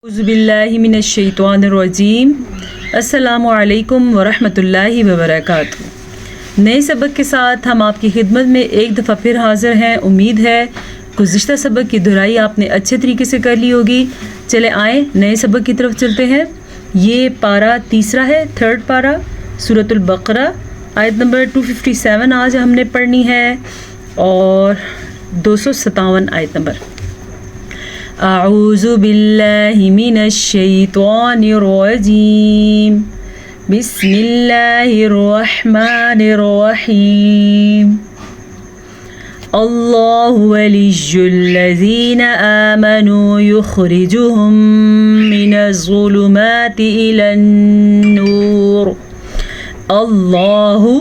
औज़ुबिल्लाहि मिनश्शैतानिर्रजीम। अस्सलामु अलैकुम वरहमतुल्लाहि वबरकातुहू। नए सबक के साथ हम आपकी खिदमत में एक दफ़ा फिर हाज़िर हैं। उम्मीद है गुज़िश्ता सबक की दुहराई आपने अच्छे तरीके से कर ली होगी। चले आए नए सबक की तरफ चलते हैं। ये पारा तीसरा है, थर्ड पारा, सूरतुल बकरा, आयत नंबर 257 आज हमने पढ़नी है और 257 आयत नंबर। अऊज़ु बिल्लाहि मिनश्शैतानिर्रजीम। बिस्मिल्लाहिर्रहमानिर्रहीम। अल्लाहु वलियुल्लज़ीना आमनू युख़रिजुहुम मिनज़्ज़ुलुमाति इलन्नूर। अल्लाहु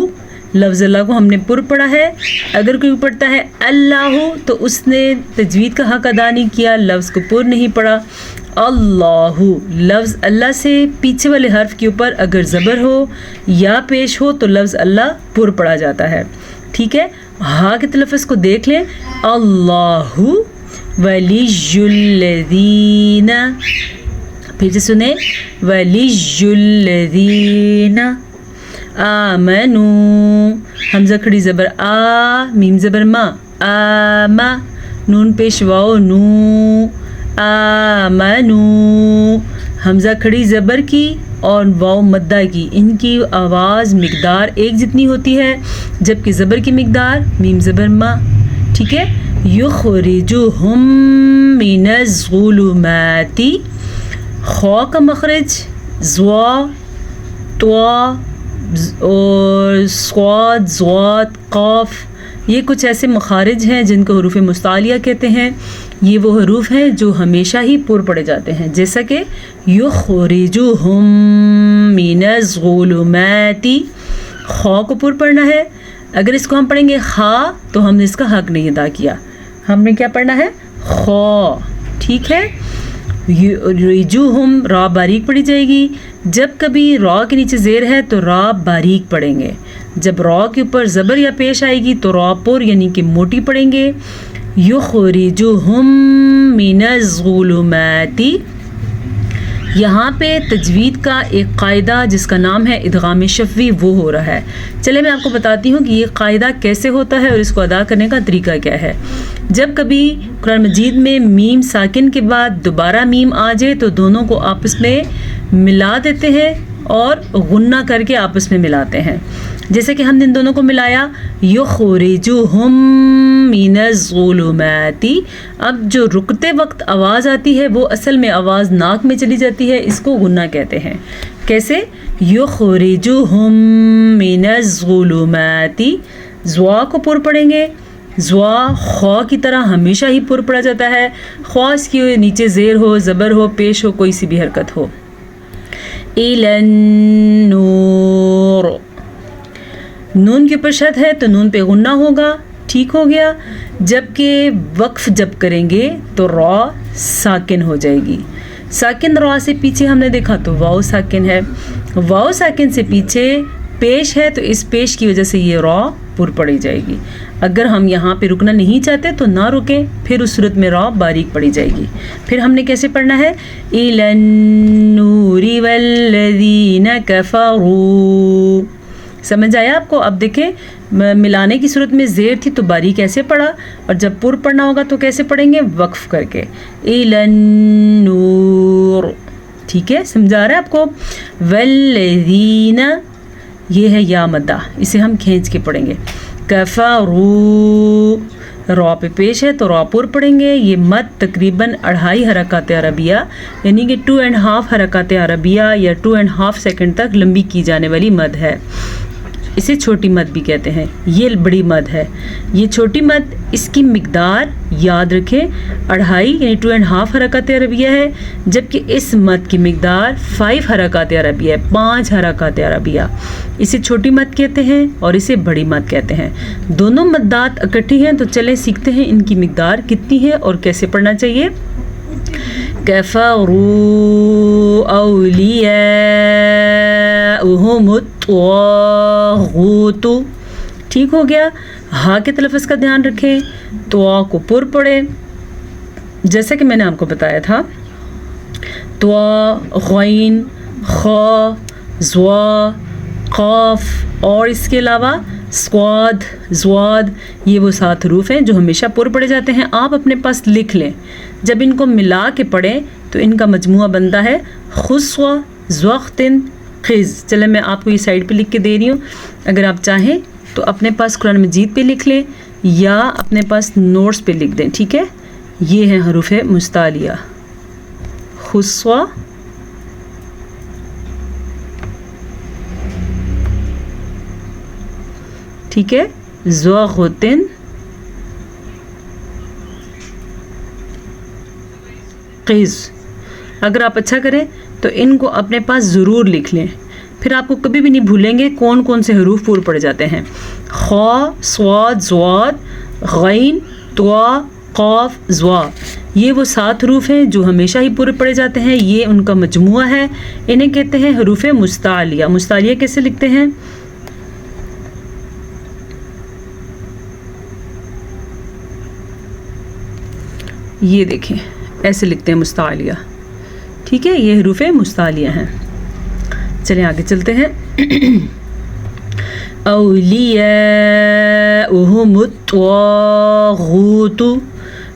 लफ्ज़ अल्लाह को हमने पुर पढ़ा है। अगर कोई पढ़ता है अल्लाहु तो उसने तजवीद का हक अदा नहीं किया, लफ्ज़ को पुर नहीं पढ़ा। अल्लाहु लफ्ज़ अल्लाह से पीछे वाले हर्फ के ऊपर अगर ज़बर हो या पेश हो तो लफ्ज़ अल्लाह पुर पढ़ा जाता है। ठीक है, हा के तलफ़्फ़ुज़ को देख लें। अल्लाहु वलियुल्लज़ीना, फिर से सुने, वलियुल्लज़ीना आमनू, हमज़ा खड़ी ज़बर आ, मीम ज़बर मा, आमा, नून पेश वाओ नू, आमनू, हमज़ा खड़ी ज़बर की और वाओ मद्दा की, इनकी आवाज़ मिक़दार एक जितनी होती है, जबकि ज़बर की मिक़दार मीम ज़बर मा। ठीक है, युख़रिजुहुम मिनज़्ज़ुलुमाति, खौ का मखरज ज़्वा, त्वा और स्वाद, ज़्वात, क़ाफ, ये कुछ ऐसे मखारिज हैं जिनको हरूफ मुस्तालिया कहते हैं। ये वो हरूफ हैं जो हमेशा ही पुर पढ़े जाते हैं, जैसा कि युख़रिजुहुम मिनज़्ज़ुलुमाति, खौ को पुर पढ़ना है। अगर इसको हम पढ़ेंगे खा तो हमने इसका हक नहीं अदा किया, हमने क्या पढ़ना है, खौ। ठीक है, युख़रिजुहुम रा बारीक पढ़ी जाएगी। जब कभी रॉ के नीचे ज़ेर है तो रॉ बारीक पढ़ेंगे, जब रॉ के ऊपर ज़बर या पेश आएगी तो रॉ पुर यानी कि मोटी पढ़ेंगे। युख़रिजुहुम मिनज़्ज़ुलुमाति, यहाँ पे तजवीद का एक कायदा जिसका नाम है इदगाम शफ़वी वो हो रहा है। चले मैं आपको बताती हूँ कि ये कायदा कैसे होता है और इसको अदा करने का तरीका क्या है। जब कभी कुरान मजीद में मीम साकिन के बाद दोबारा मीम आ जाए तो दोनों को आपस में मिला देते हैं और गुन्ना करके आपस में मिलाते हैं। जैसे कि हमने इन दोनों को मिलाया, युख़रिजुहुम मिनज़्ज़ुलुमाति। अब जो रुकते वक्त आवाज़ आती है वो असल में आवाज़ नाक में चली जाती है, इसको गुन्ना कहते हैं। कैसे, युख़रिजुहुम मिनज़्ज़ुलुमाति, ज़्वा को पुर पढ़ेंगे। ज़्वा खौ की तरह हमेशा ही पुर पढ़ा जाता है, ख्वा इसकी नीचे ज़ेर हो, ज़बर हो, पेश हो, कोई सी भी हरकत हो। इलन्नूर, नून के ऊपर शद है तो नून पे गुन्ना होगा। ठीक हो गया, जबकि वक्फ जब करेंगे तो रॉ साकिन हो जाएगी। साकिन रॉ से पीछे हमने देखा तो वाओ साकिन है, वाओ साकिन से पीछे पेश है तो इस पेश की वजह से ये रॉ पुर पड़ी जाएगी। अगर हम यहाँ पे रुकना नहीं चाहते तो ना रुकें, फिर उस सूरत में रॉ बारीक पड़ी जाएगी। फिर हमने कैसे पढ़ना है, इलन्नूरि वल्लज़ीना कफ़रू। समझ आया आपको? अब देखें, मिलाने की सूरत में ज़ेर थी तो बारीक ऐसे पढ़ा, और जब पुर पढ़ना होगा तो कैसे पढ़ेंगे, वक्फ करके, इलन्नूर। ठीक है, समझा रहा है आपको। वल्लज़ीना, ये है या मद्दा, इसे हम खींच के पढ़ेंगे। कफ़रू, रॉ पे पेश है तो रॉ पुर पढ़ेंगे। ये मद तकरीबन 2.5 हरकत अरबिया यानी कि 2.5 हरकत अरबिया या 2.5 सेकंड तक लंबी की जाने वाली मद है। इसे छोटी मद भी कहते हैं। ये बड़ी मद है, ये छोटी मद, इसकी मिकदार याद रखें 2.5 यानी 2.5 हरकत अरबिया है, जबकि इस मद की मिकदार 5 हरकत अरबिया है, 5 हरकत अरबिया। इसे छोटी मद कहते हैं और इसे बड़ी मद कहते हैं। दोनों मद्दात इकट्ठी हैं तो चलें सीखते हैं इनकी मिकदार कितनी है और कैसे पढ़ना चाहिए। कफ़रू औलियाहुमुत तागूतु। ठीक हो गया, हा के तलफ़्फ़ुज़ का ध्यान रखें, तो को पुर पढ़े। जैसा कि मैंने आपको बताया था त्वा, गैन, खा, ज़्वा, क़ाफ और इसके अलावा स्क्वाद, ज़्वाद, ये वो 7 हरूफ हैं जो हमेशा पुर पढ़े जाते हैं। आप अपने पास लिख लें, जब इनको मिला के पढ़ें तो इनका मजमुआ बनता है खुस्वा ज़्वख्तिन ख़िज़। चले मैं आपको ये साइड पे लिख के दे रही हूँ, अगर आप चाहें तो अपने पास कुरान मजीद पे लिख लें या अपने पास नोट्स पे लिख दें, ठीक है। ये हैं हरूफ मुस्तालिया, खुस्वा, ठीक है, ज़्वख्तिन, क़िज़। अगर आप अच्छा करें तो इनको अपने पास ज़रूर लिख लें, फिर आपको कभी भी नहीं भूलेंगे कौन कौन से हरूफ पूरे पढ़े जाते हैं। खा, स्वाद, ज़्वाद, गैन, त्वा, क़ाफ, ज़्वा, ये वो 7 हरूफ हैं जो हमेशा ही पूरे पढ़े जाते हैं। ये उनका मजमुआ है, इन्हें कहते हैं हरूफ मुस्तालिया। मुस्तालिया कैसे लिखते हैं? ये देखें, ऐसे लिखते हैं मुस्तालिया, ठीक है। ये हरूफ मुस्तालिया हैं। चलें आगे चलते हैं। औलियाउहुमुत त्वागूतु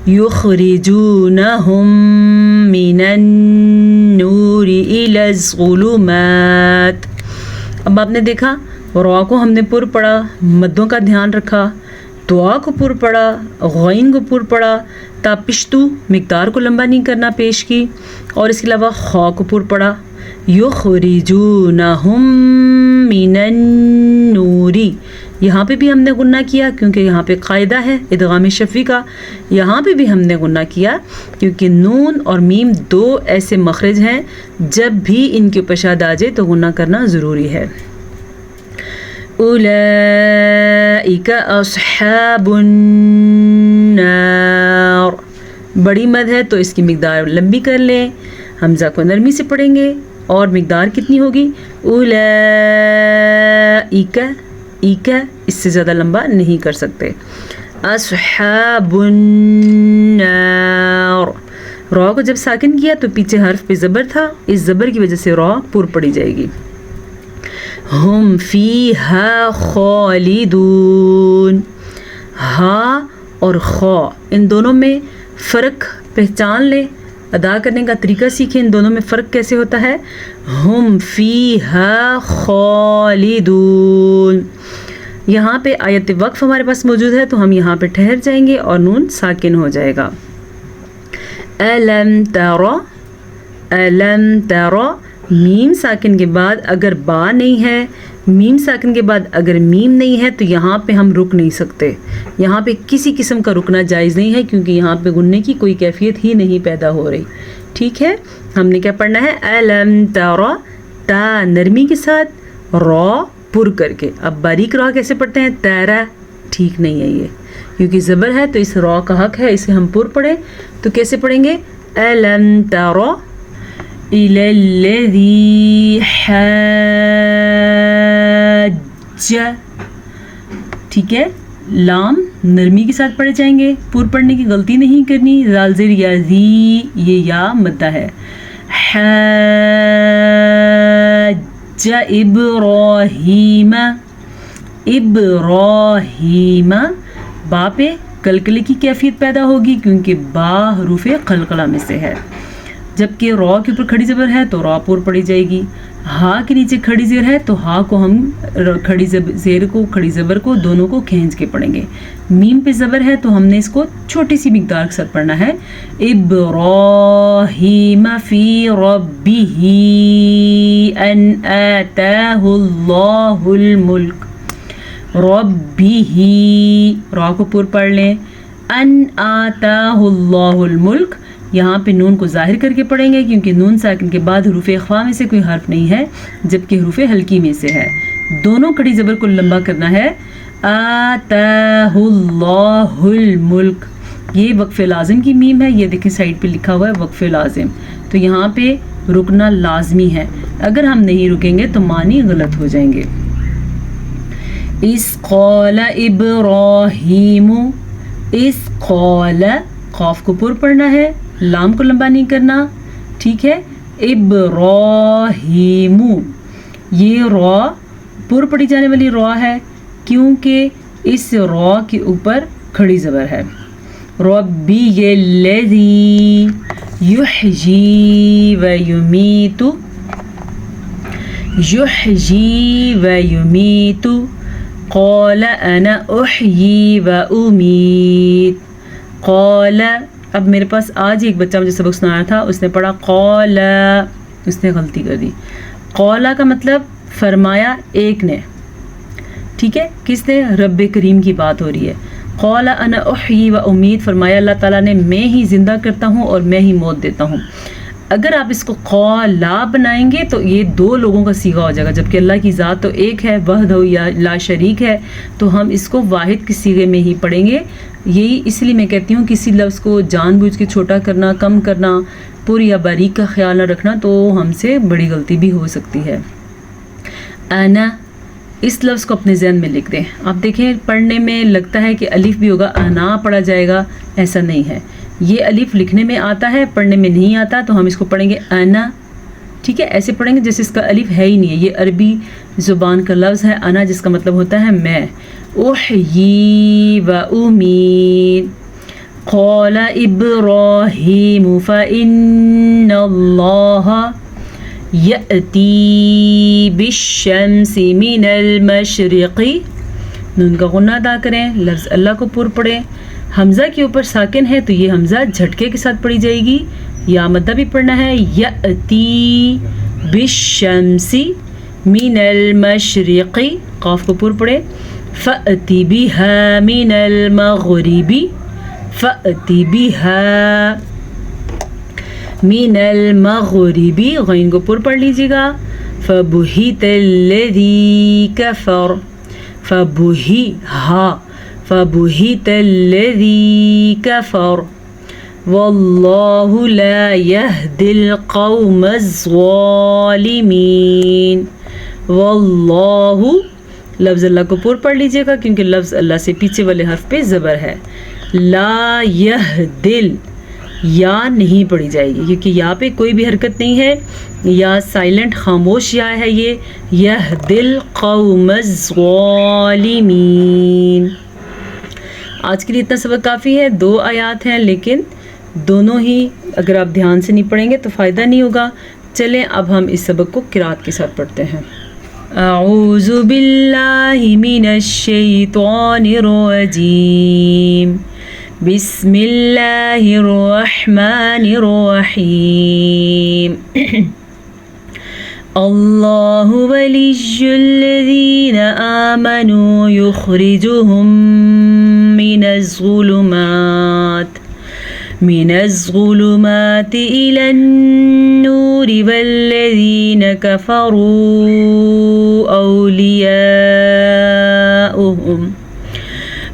युखरिजूनहुम मिनन नूरि इलज़ ज़ुलुमात। अब आपने देखा रॉ को हमने पुर पढ़ा, मद्दों का ध्यान रखा, त्वा को पुर पढ़ा, गैन को पुर पढ़ा, तापिश्तु मिक़दार को लंबा नहीं करना पेश की, और इसके अलावा खा को पुर पढ़ा, युखरिजूनहुम मिनन नूरी, यहाँ पे भी हमने गुन्ना किया क्योंकि यहाँ पे कायदा है इदगाम शफ़ी का। यहाँ पे भी हमने गुन्ना किया क्योंकि नून और मीम 2 ऐसे मखरज हैं जब भी इनके ऊपर शद आ जाए तो गुन्ना करना ज़रूरी है। उलाइका अस्हाबुन नार, बड़ी मद है तो इसकी मिक़दार लंबी कर लें, हमज़ा को नरमी से पढ़ेंगे और मिक़दार कितनी होगी? उलाइका, इका इससे ज़्यादा लंबा नहीं कर सकते। अस्हाबुन नार, रॉ को जब साकिन किया तो पीछे हर्फ पे ज़बर था, इस ज़बर की वजह से रॉ पुर पड़ी जाएगी। हम फीहा खालिदून, हा और खा इन दोनों में फ़र्क पहचान लें, अदा करने का तरीका सीखें। इन दोनों में फ़र्क कैसे होता है? हम फीहा खालिदून, यहाँ पे आयत वक्फ हमारे पास मौजूद है तो हम यहाँ पे ठहर जाएंगे और नून साकिन हो जाएगा। अलम तरा, अलम तरा, मीम साकिन के बाद अगर बा नहीं है, मीम साकिन के बाद अगर मीम नहीं है तो यहाँ पे हम रुक नहीं सकते, यहाँ पे किसी किस्म का रुकना जायज़ नहीं है क्योंकि यहाँ पे गुन्ने की कोई कैफियत ही नहीं पैदा हो रही, ठीक है। हमने क्या पढ़ना है? अलम तरा, ता नरमी के साथ, रॉ पुर करके। अब बारीक रॉ कैसे पढ़ते हैं? तैरा, ठीक नहीं है ये क्योंकि ज़बर है तो इस रॉ का हक है इसे हम पुर पढ़ें, तो कैसे पढ़ेंगे? अलम तरा इलल्लज़ी हज्ज, ठीक है। लाम नरमी के साथ पढ़े जाएंगे, पुर पढ़ने की गलती नहीं करनी। ज़ाल ज़ेर या ज़ी, ये या मद्दा है। हज्ज इब्राहीम, इब्राहीम, बा पे कलकले की कैफियत पैदा होगी क्योंकि बा हरूफ कलकला में से है, जबकि रॉ के ऊपर खड़ी ज़बर है तो रॉ पुर पड़ी जाएगी। हा के नीचे खड़ी ज़ेर है तो हा को हम खड़ी ज़ेर को, खड़ी ज़बर को दोनों को खींच के पढ़ेंगे। मीम पे ज़बर है तो हमने इसको छोटी सी मिक़दार के साथ पढ़ना है। इब्राहीम फ़ी रब्बिही अन आताहुल्लाहुल मुल्क, रब्बिही रॉ को पुर पढ़ लें। अन आताहुल्लाहुल मुल्क, यहाँ पे नून को ज़ाहिर करके पढ़ेंगे क्योंकि नून साकिन के बाद हरूफ इख्फा में से कोई हर्फ नहीं है जबकि हरूफ हल्की में से है। दोनों खड़ी ज़बर को लंबा करना है। आताहुल्लाहुल मुल्क, ये वक्फ़ लाज़िम की मीम है, ये देखें साइड पे लिखा हुआ है वक्फ़ लाज़िम, तो यहाँ पे रुकना लाजमी है। अगर हम नहीं रुकेंगे तो मानी गलत हो जाएंगे। इस क़ाला इब्राहीमु, इस क़ाला, क़ाफ को पुर पढ़ना है, लाम को लंबा नहीं करना, ठीक है। इब्राहीमु, ये रॉ पुर पड़ी जाने वाली रॉ है क्योंकि इस रॉ के ऊपर खड़ी ज़बर है। रब्बियल्लज़ी युहयी व युमीतु, युहयी व युमीतु, क़ाल अना उहयी व उमीत। क़ाल, अब मेरे पास आज एक बच्चा मुझे सबक सुनाया था, उसने पढ़ा क़ाल, उसने गलती कर दी। क़ाला का मतलब फरमाया एक ने, ठीक है, किसने? रब करीम की बात हो रही है। क़ाल अना उहयी व उमीत, फरमाया अल्लाह ताला ने मैं ही ज़िंदा करता हूँ और मैं ही मौत देता हूँ। अगर आप इसको क़ाला बनाएंगे तो ये दो लोगों का सीगा हो जाएगा, जबकि अल्लाह की ज़ात तो एक है, वहदहू या ला शरीक है, तो हम इसको वाहिद के सीगे में ही पढ़ेंगे। यही इसलिए मैं कहती हूँ किसी लफ्ज़ को जानबूझ के छोटा करना, कम करना, पूरी या बारीक का ख्याल न रखना तो हमसे बड़ी गलती भी हो सकती है। अना, इस लफ्ज़ को अपने ज़हन में लिख दें। आप देखें पढ़ने में लगता है कि अलिफ भी होगा, अना पढ़ा जाएगा, ऐसा नहीं है। ये अलिफ लिखने में आता है, पढ़ने में नहीं आता, तो हम इसको पढ़ेंगे अना, ठीक है, ऐसे पढ़ेंगे जैसे इसका अलिफ है ही नहीं है। ये अरबी ज़ुबान का लफ्ज़ है अना, जिसका मतलब होता है मैं। उहयी व उमीत, क़ाल इब्राहीम फ़इन्नल्लाह यअती बिश्शम्सि मिनल मशरिक़ि, नून का गुन्ना अदा करें, लफ्ज़ अल्लाह को पुर पढ़ें। हमज़ा के ऊपर साकिन है तो ये हमज़ा झटके के साथ पढ़ी जाएगी, या मद्दा भी पढ़ना है। यअती बिश्शम्सि मिनल मशरिक़ि, क़ाफ को पुर पढ़े। फ़अति बिहा मिनल मग़रिबि, फ़अति बिहा मिनल मग़रिबि, गैन को पुर पढ़ लीजिएगा। फ़बुहितल्लज़ी कफ़र, फ़बुही हा, फ़बुहितल्लज़ी कफ़र, वल्लाहु ला यहदिल क़ौमज़्ज़ालिमीन। वल्लाहु, लफ्ज़ अल्लाह को पुर पढ़ लीजिएगा क्योंकि लफ्ज़ अल्लाह से पीछे वाले हर्फ पे ज़बर है। ला यहदिल, या नहीं पढ़ी जाएगी क्योंकि यहाँ पे कोई भी हरकत नहीं है, या साइलेंट खामोश या है ये। यहदिल क़ौमज़्ज़ालिमीन। आज के लिए इतना सबक काफ़ी है, 2 आयात हैं लेकिन दोनों ही अगर आप ध्यान से नहीं पढ़ेंगे तो फ़ायदा नहीं होगा। चलें अब हम इस सबक को क़िराअत के साथ पढ़ते हैं। अऊज़ु बिल्लाहि मिनश शैतानिर रजीम, बिस्मिल्लाहिर रहमानिर रहीम। अल्लाहु वलिय्युल्लज़ीना आमनू युख़रिजुहुम मिनज़्ज़ुलुमाति इलन्नूरि वल्लज़ीना कफ़रू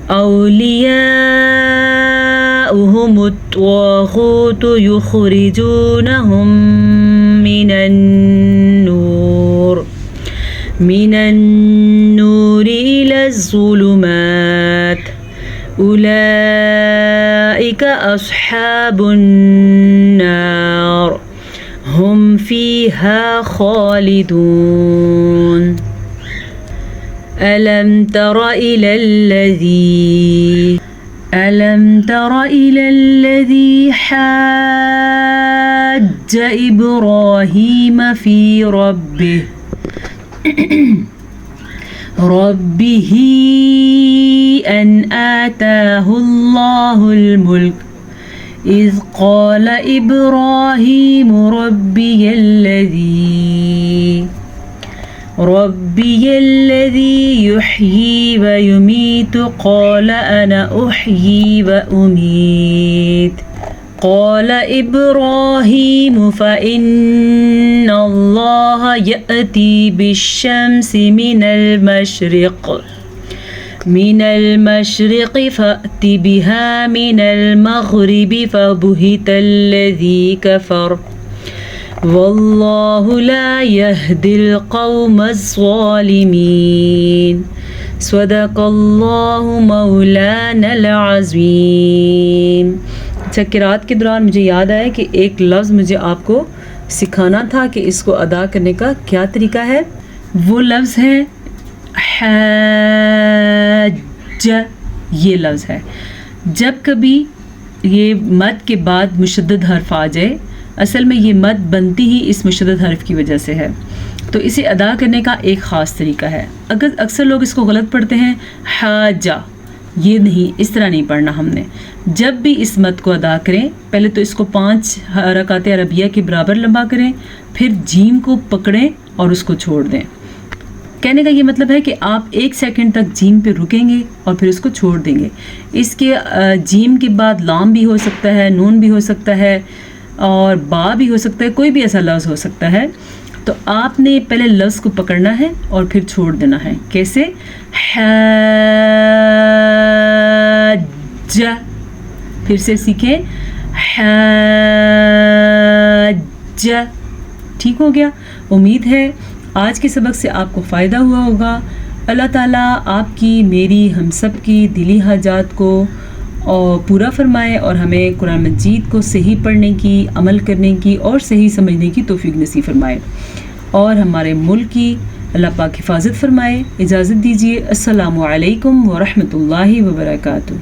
औलियाउहुमुत त्वाग़ूतु युख़रिजूनहुम मिनन्नूरि इलज़्ज़ुलुमात, उलाइका अस्हाबुन नार, हुम फ़ीहा ख़ालिदून। अलम तर इलल्लज़ी हाज्ज इब्राहीम फ़ी रब्बिही अन आताहुल्लाहुल मुल्क इज़ क़ाल इब्राहीम रब्बियल्लज़ी युहयी व युमीतु क़ाल अना उहयी व उमीत। क़ाल इब्राहीम फ़इन्नल्लाह यअती बिश्शम्सि मिनल मशरिक़ि फ़अति बिहा मिनल मग़रिबि फ़बुहितल्लज़ी कफ़र, वल्लाहु ला यहदिल क़ौमज़्ज़ालिमीन। सदक़ल्लाहु मौलानल अज़ीम। अच्छा, क़िराअत के दौरान मुझे याद आया कि एक लफ्ज़ मुझे आपको سکھانا تھا کہ اس کو ادا کرنے کا کیا طریقہ ہے. وہ لفظ ہے حج. یہ لفظ ہے. جب کبھی یہ مد کے بعد مشدد حرف آ جائے، اصل میں یہ مد بنتی ہی اس مشدد حرف کی وجہ سے ہے، تو اسے ادا کرنے کا ایک خاص طریقہ ہے. اکثر لوگ اس کو غلط پڑھتے ہیں، حاجہ. یہ نہیں، اس طرح نہیں پڑھنا ہم نے. جب بھی اس مد کو ادا کریں، پہلے تو اس کو 5 حرکات عربیہ کے برابر لمبا کریں، پھر جیم کو پکڑیں اور اس کو چھوڑ دیں. کہنے کا یہ مطلب ہے کہ آپ 1 سیکنڈ تک جیم پہ رکیں گے اور پھر اس کو چھوڑ دیں گے. اس کے جیم کے بعد لام بھی ہو سکتا ہے، نون بھی ہو سکتا ہے، اور با بھی ہو سکتا ہے، کوئی بھی ایسا لفظ ہو سکتا ہے. تو آپ نے پہلے لفظ کو پکڑنا ہے اور پھر چھوڑ دینا ہے. کیسے؟ حج. پھر سے سیکھیں، حج. ٹھیک ہو گیا؟ امید ہے آج کے سبق سے آپ کو فائدہ ہوا ہوگا. اللہ تعالیٰ آپ کی، میری، ہم سب کی دلی حاجات کو اور پورا فرمائے اور ہمیں قرآن مجید کو صحیح پڑھنے کی، عمل کرنے کی اور صحیح سمجھنے کی توفیق نصیب فرمائے، اور ہمارے ملک کی اللہ پاک حفاظت فرمائے. اجازت دیجیے. السلام علیکم ورحمۃ اللہ وبرکاتہ.